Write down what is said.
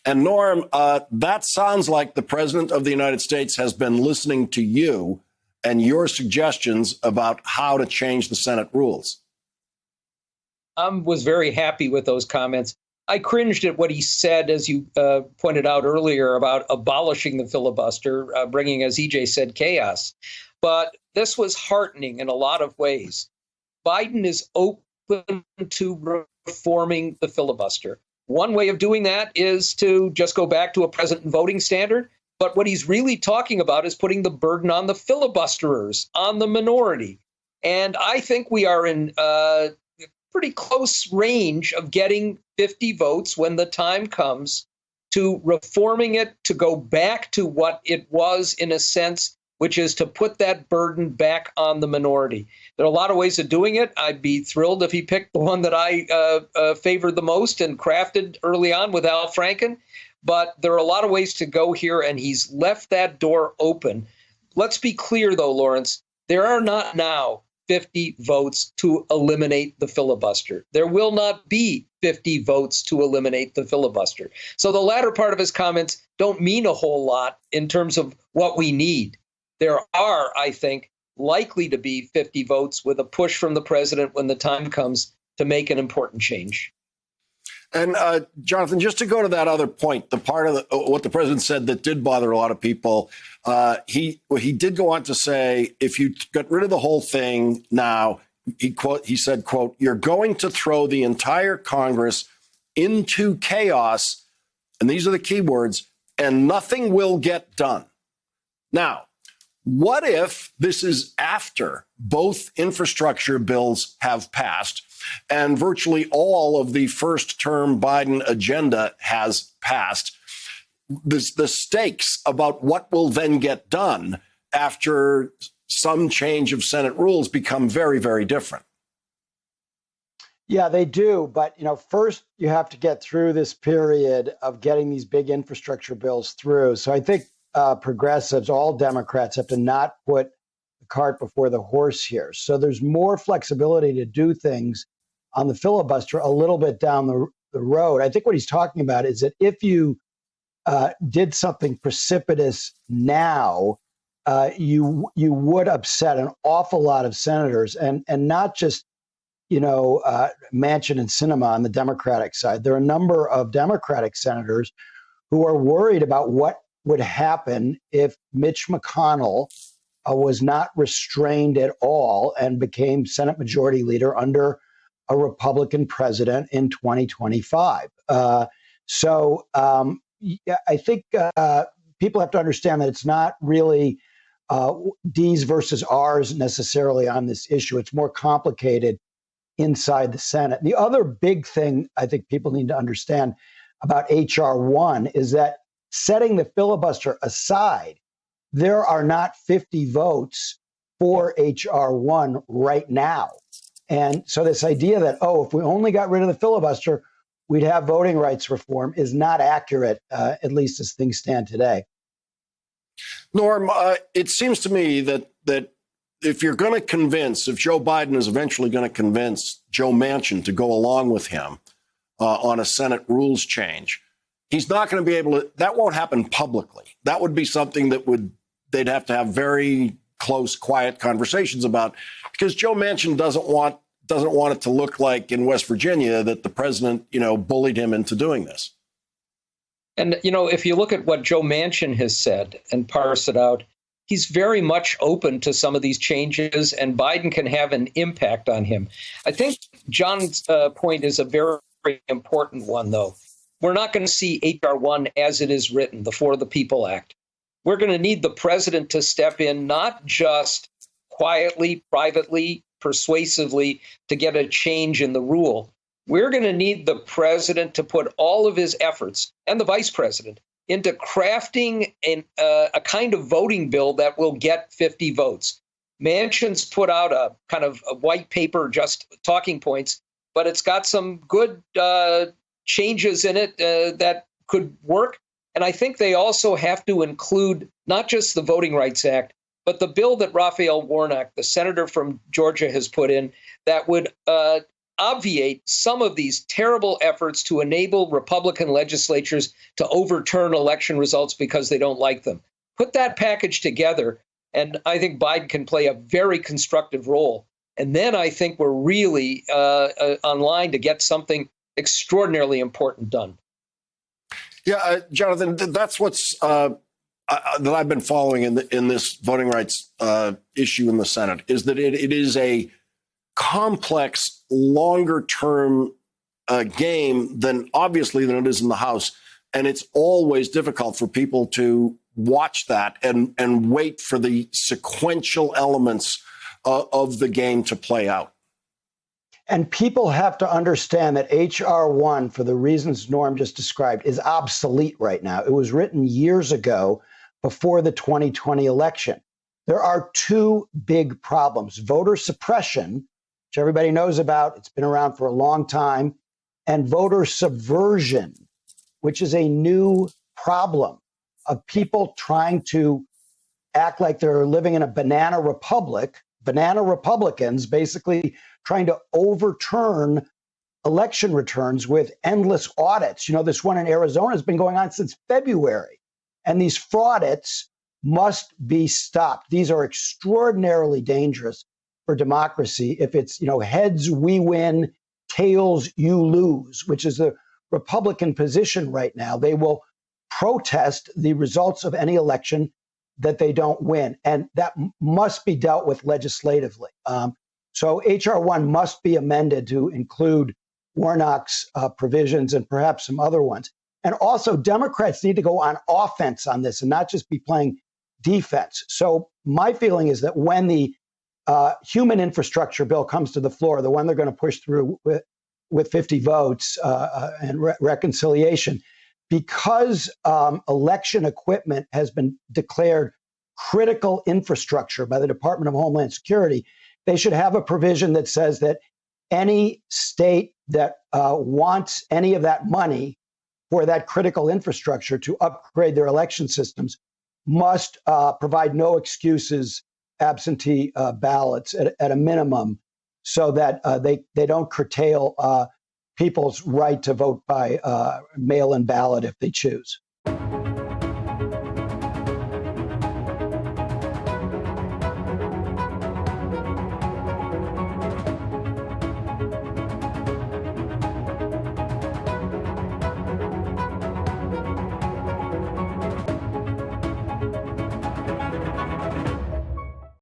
And Norm, that sounds like the president of the United States has been listening to you and your suggestions about how to change the Senate rules. I was very happy with those comments. I cringed at what he said, as you pointed out earlier, about abolishing the filibuster, bringing, as EJ said, chaos. But this was heartening in a lot of ways. Biden is open to reforming the filibuster. One way of doing that is to just go back to a present voting standard. But what he's really talking about is putting the burden on the filibusterers, on the minority. And I think we are in pretty close range of getting 50 votes when the time comes to reforming it, to go back to what it was in a sense, which is to put that burden back on the minority. There are a lot of ways of doing it. I'd be thrilled if he picked the one that I favored the most and crafted early on with Al Franken. But there are a lot of ways to go here, and he's left that door open. Let's be clear, though, Lawrence, there are not now 50 votes to eliminate the filibuster. There will not be 50 votes to eliminate the filibuster. So the latter part of his comments don't mean a whole lot in terms of what we need. There are, I think, likely to be 50 votes with a push from the president when the time comes to make an important change. And Jonathan, just to go to that other point, the part of what the president said that did bother a lot of people, he did go on to say, if you got rid of the whole thing now, he said, quote, you're going to throw the entire Congress into chaos, and these are the key words, and nothing will get done. Now, what if this is after both infrastructure bills have passed and virtually all of the first-term Biden agenda has passed? The stakes about what will then get done after some change of Senate rules become very, very different. Yeah, they do. But, first you have to get through this period of getting these big infrastructure bills through. So I think progressives, all Democrats, have to not put the cart before the horse here. So there's more flexibility to do things on the filibuster a little bit down the road. I think what he's talking about is that if you did something precipitous now, you would upset an awful lot of senators, and not just Manchin and Sinema on the Democratic side. There are a number of Democratic senators who are worried about what would happen if Mitch McConnell was not restrained at all and became Senate Majority Leader under a Republican president in 2025. So I think people have to understand that it's not really D's versus R's necessarily on this issue. It's more complicated inside the Senate. The other big thing I think people need to understand about H.R. 1 is that, setting the filibuster aside, there are not 50 votes for H.R. 1 right now. And so this idea that, if we only got rid of the filibuster, we'd have voting rights reform is not accurate, at least as things stand today. Norm, it seems to me that if you're going to if Joe Biden is eventually going to convince Joe Manchin to go along with him on a Senate rules change, he's not going to be able to. That won't happen publicly. That would be something that they'd have to have very close, quiet conversations about, because Joe Manchin doesn't want it to look like in West Virginia that the president, bullied him into doing this. And, if you look at what Joe Manchin has said and parse it out, he's very much open to some of these changes, and Biden can have an impact on him. I think John's point is a very, very important one, though. We're not going to see H.R. 1 as it is written, the For the People Act. We're going to need the president to step in, not just quietly, privately, persuasively, to get a change in the rule. We're going to need the president to put all of his efforts, and the vice president, into crafting a kind of voting bill that will get 50 votes. Manchin's put out a kind of a white paper, just talking points, but it's got some good changes in it that could work. And I think they also have to include not just the Voting Rights Act, but the bill that Raphael Warnock, the senator from Georgia, has put in that would obviate some of these terrible efforts to enable Republican legislatures to overturn election results because they don't like them. Put that package together, and I think Biden can play a very constructive role. And then I think we're really on line to get something extraordinarily important done. Yeah, Jonathan, that's what's that I've been following in this voting rights issue in the Senate, is that it is a complex, longer-term game than it is in the House. And it's always difficult for people to watch that and wait for the sequential elements of the game to play out. And people have to understand that H.R. 1, for the reasons Norm just described, is obsolete right now. It was written years ago before the 2020 election. There are two big problems: voter suppression, which everybody knows about, it's been around for a long time, and voter subversion, which is a new problem of people trying to act like they're living in a banana republic, banana Republicans basically trying to overturn election returns with endless audits. You know, this one in Arizona has been going on since February, and these fraudits must be stopped. These are extraordinarily dangerous for democracy. If it's, heads we win, tails you lose, which is the Republican position right now, they will protest the results of any election that they don't win. And that must be dealt with legislatively. So H.R. 1 must be amended to include Warnock's provisions and perhaps some other ones. And also, Democrats need to go on offense on this and not just be playing defense. So my feeling is that when the human infrastructure bill comes to the floor, the one they're going to push through with 50 votes and reconciliation, because election equipment has been declared critical infrastructure by the Department of Homeland Security, they should have a provision that says that any state that wants any of that money for that critical infrastructure to upgrade their election systems must provide no excuses absentee ballots at a minimum, so that they don't curtail people's right to vote by mail-in ballot if they choose.